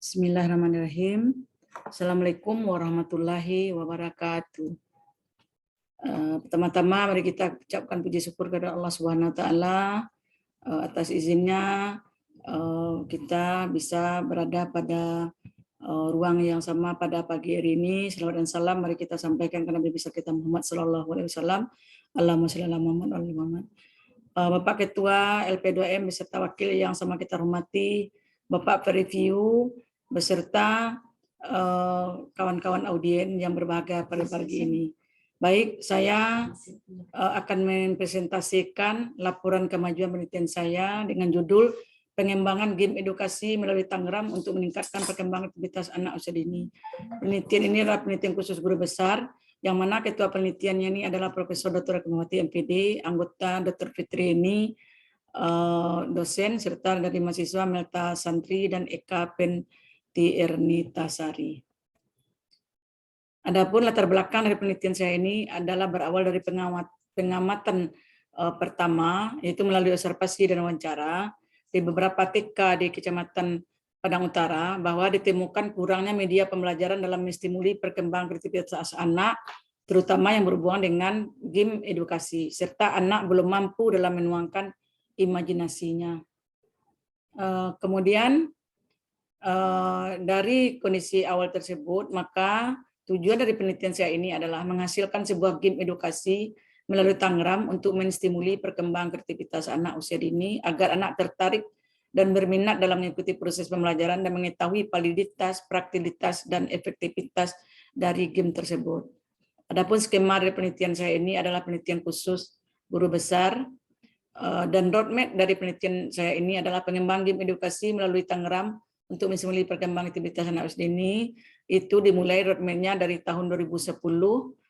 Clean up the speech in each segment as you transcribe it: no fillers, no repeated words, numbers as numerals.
Bismillahirrahmanirrahim. Assalamualaikum warahmatullahi wabarakatuh. Pertama-tama mari kita ucapkan puji syukur kepada Allah Subhanahu wa taala atas izinnya kita bisa berada pada ruang yang sama pada pagi hari ini. Selawat dan salam mari kita sampaikan kepada Nabi besar kita Muhammad sallallahu alaihi wasallam. Allahumma shalli ala Muhammad wa ali Muhammad. Bapak Ketua LP2M beserta wakil yang sama kita hormati, Bapak Pereview beserta kawan-kawan audien yang berbahagia pada pagi ini. Baik, saya akan mempresentasikan laporan kemajuan penelitian saya dengan judul pengembangan game edukasi melalui Tangerang untuk meningkatkan perkembangan aktivitas anak usia dini. Penelitian ini adalah penelitian khusus guru besar, yang mana ketua penelitiannya ini adalah Profesor Dr. Akmawati MPD, anggota Dr. Fitri ini, dosen, serta dari mahasiswa Melta Santri dan Eka Penti Ernitasari. Adapun latar belakang dari penelitian saya ini adalah berawal dari pengamatan pertama, yaitu melalui observasi dan wawancara di beberapa TK di Kecamatan Padang Utara, bahwa ditemukan kurangnya media pembelajaran dalam menstimuli perkembangan kreativitas anak, terutama yang berhubungan dengan game edukasi, serta anak belum mampu dalam menuangkan imajinasinya. Kemudian dari kondisi awal tersebut, maka tujuan dari penelitian saya ini adalah menghasilkan sebuah game edukasi melalui Tangerang untuk menstimuli perkembangan kreativitas anak usia dini agar anak tertarik dan berminat dalam mengikuti proses pembelajaran dan mengetahui validitas, praktilitas, dan efektivitas dari game tersebut. Adapun skema dari penelitian saya ini adalah penelitian khusus guru besar, dan roadmap dari penelitian saya ini adalah pengembangan game edukasi melalui Tangerang untuk menstimuli perkembangan aktivitas anak usia dini. Itu dimulai roadmap-nya dari tahun 2010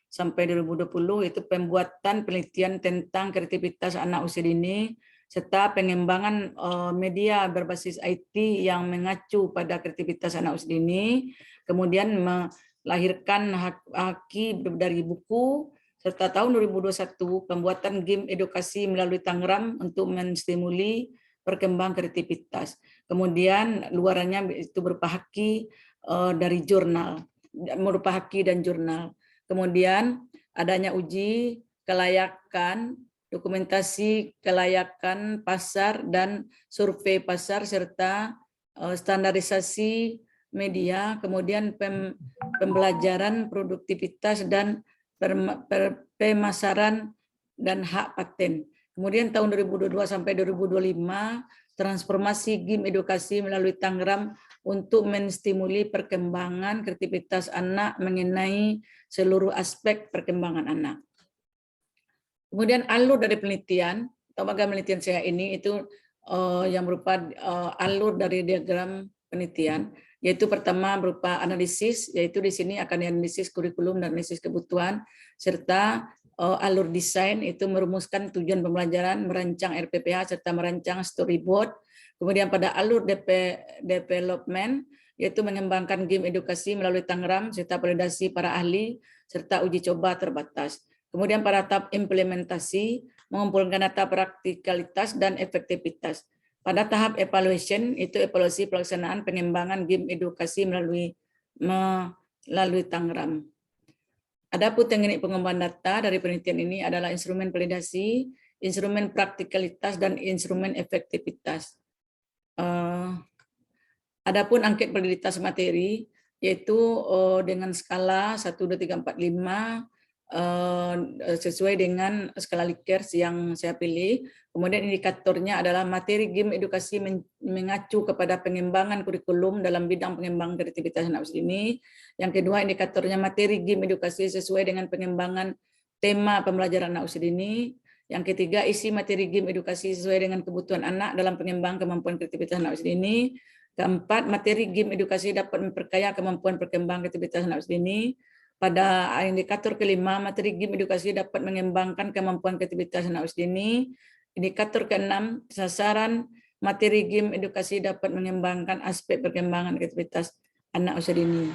sampai 2020, itu pembuatan penelitian tentang kreativitas anak usia dini, serta pengembangan media berbasis IT yang mengacu pada kreativitas anak usia dini, kemudian melahirkan haki dari buku, serta tahun 2021 pembuatan game edukasi melalui Tangerang untuk menstimuli perkembangan kreativitas. Kemudian luarannya itu berupa haki dari jurnal, berupa haki dan jurnal. Kemudian adanya uji kelayakan, dokumentasi kelayakan pasar dan survei pasar, serta standarisasi media, kemudian pembelajaran produktivitas dan pemasaran dan hak paten. Kemudian tahun 2022 sampai 2025 transformasi game edukasi melalui Tangerang untuk menstimuli perkembangan kreativitas anak mengenai seluruh aspek perkembangan anak. Kemudian alur dari penelitian atau bagian penelitian saya ini itu yang berupa alur dari diagram penelitian, yaitu pertama berupa analisis, yaitu di sini akan dianalisis kurikulum dan analisis kebutuhan, serta alur desain itu merumuskan tujuan pembelajaran, merancang RPPH, serta merancang storyboard. Kemudian pada alur development, yaitu mengembangkan game edukasi melalui Tangerang, serta validasi para ahli, serta uji coba terbatas. Kemudian pada tahap implementasi, mengumpulkan data praktikalitas dan efektivitas. Pada tahap evaluation, itu evaluasi pelaksanaan pengembangan game edukasi melalui Tangerang. Adapun teknik pengembangan data dari penelitian ini adalah instrumen validasi, instrumen praktikalitas, dan instrumen efektivitas. Adapun angket validitas materi, yaitu dengan skala 1, 2, 3, 4, 5, sesuai dengan skala Likert yang saya pilih. Kemudian indikatornya adalah materi game edukasi mengacu kepada pengembangan kurikulum dalam bidang pengembangan kreativitas anak usia dini. Yang kedua, indikatornya materi game edukasi sesuai dengan pengembangan tema pembelajaran anak usia dini. Yang ketiga, isi materi game edukasi sesuai dengan kebutuhan anak dalam pengembangan kemampuan kreativitas anak usia dini. Keempat, materi game edukasi dapat memperkaya kemampuan perkembangan kreativitas anak usia dini. Pada indikator kelima, materi game edukasi dapat mengembangkan kemampuan kreativitas anak usia dini. Indikator keenam, sasaran materi game edukasi dapat mengembangkan aspek perkembangan kreativitas anak usia dini.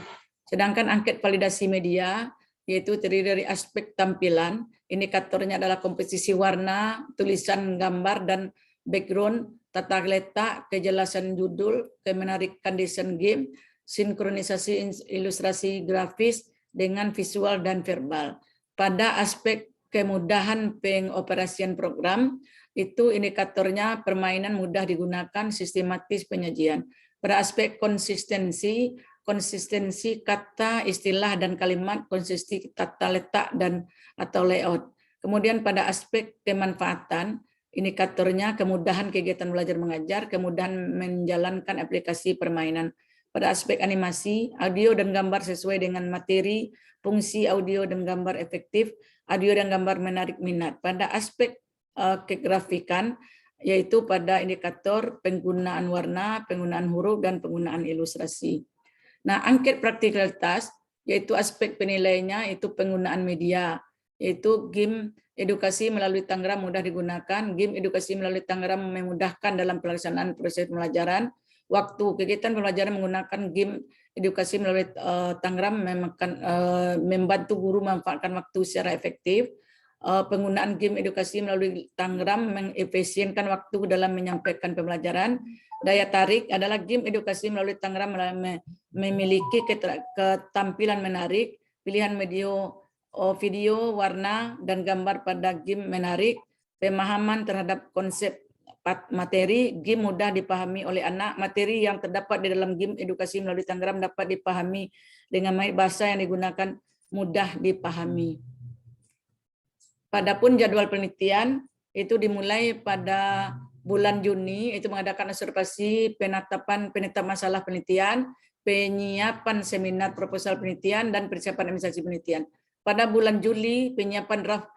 Sedangkan angket validasi media, yaitu terdiri dari aspek tampilan, indikatornya adalah komposisi warna, tulisan gambar dan background, tata letak, kejelasan judul, kemenarikan desain game, sinkronisasi ilustrasi grafis dengan visual dan verbal. Pada aspek kemudahan pengoperasian program, itu indikatornya permainan mudah digunakan, sistematis penyajian. Pada aspek konsistensi kata, istilah, dan kalimat, konsistensi tata letak dan atau layout. Kemudian pada aspek kemanfaatan, indikatornya kemudahan kegiatan belajar mengajar, kemudahan menjalankan aplikasi permainan. Pada aspek animasi, audio dan gambar sesuai dengan materi, fungsi audio dan gambar efektif, audio dan gambar menarik minat. Pada aspek kegrafikan, yaitu pada indikator penggunaan warna, penggunaan huruf, dan penggunaan ilustrasi. Nah, angket praktikalitas, yaitu aspek penilaiannya, itu penggunaan media, yaitu game edukasi melalui Tangram mudah digunakan, game edukasi melalui Tangram memudahkan dalam pelaksanaan proses pembelajaran, waktu kegiatan pembelajaran menggunakan game edukasi melalui Tangram membantu guru memanfaatkan waktu secara efektif. Penggunaan game edukasi melalui Tangram mengefisienkan waktu dalam menyampaikan pembelajaran. Daya tarik adalah game edukasi melalui Tangram memiliki ketampilan menarik, pilihan video, warna, dan gambar pada game menarik, pemahaman terhadap konsep materi, game mudah dipahami oleh anak, materi yang terdapat di dalam game edukasi melalui Tangram dapat dipahami dengan bahasa yang digunakan mudah dipahami. Padahal jadwal penelitian itu dimulai pada bulan Juni, itu mengadakan observasi, penetapan masalah penelitian, penyiapan seminar proposal penelitian, dan persiapan administrasi penelitian. Pada bulan Juli, penyiapan draft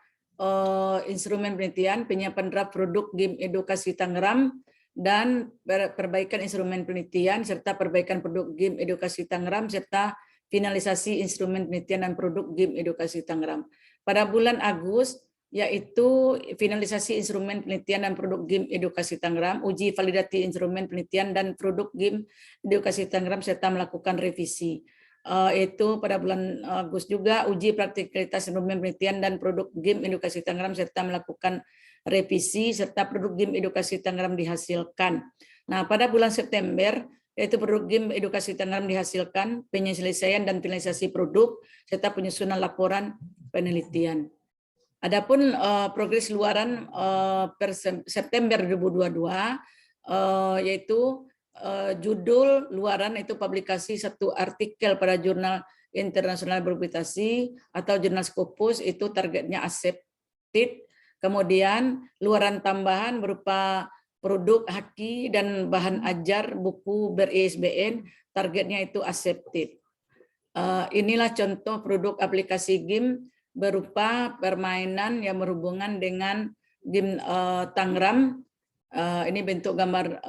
instrumen penelitian, penyiapan draft produk game edukasi Tangram, dan perbaikan instrumen penelitian, serta perbaikan produk game edukasi Tangram, serta finalisasi instrumen penelitian dan produk game edukasi Tangram. Pada bulan Agustus, yaitu finalisasi instrumen penelitian dan produk game edukasi Tangram, uji validasi instrumen penelitian dan produk game edukasi Tangram, serta melakukan revisi. Itu pada bulan Agustus juga uji praktikalitas instrumen penelitian dan produk game edukasi Tangram, serta melakukan revisi, serta produk game edukasi Tangram dihasilkan. Nah, pada bulan September, yaitu produk game edukasi Tangram dihasilkan, penyelesaian dan finalisasi produk, serta penyusunan laporan penelitian. Adapun progres luaran per September 2022, yaitu judul luaran itu publikasi satu artikel pada jurnal internasional berpublikasi atau jurnal Scopus, itu targetnya accepted. Kemudian luaran tambahan berupa produk haki dan bahan ajar buku ber-ISBN, targetnya itu accepted. Inilah contoh produk aplikasi game berupa permainan yang berhubungan dengan game Tangram. Ini bentuk gambar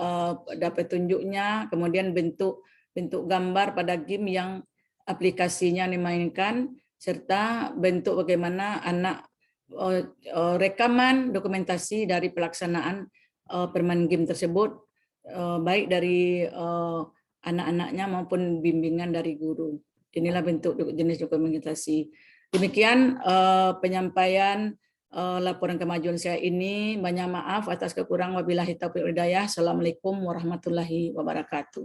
dapat tunjuknya, kemudian bentuk gambar pada game yang aplikasinya dimainkan, serta bentuk bagaimana anak rekaman dokumentasi dari pelaksanaan permainan game tersebut, baik dari anak-anaknya maupun bimbingan dari guru. Inilah bentuk jenis dokumentasi. Demikian penyampaian laporan kemajuan saya ini. Banyak maaf atas kekurangan, wabillahi taufiq wal hidayah. Assalamualaikum warahmatullahi wabarakatuh.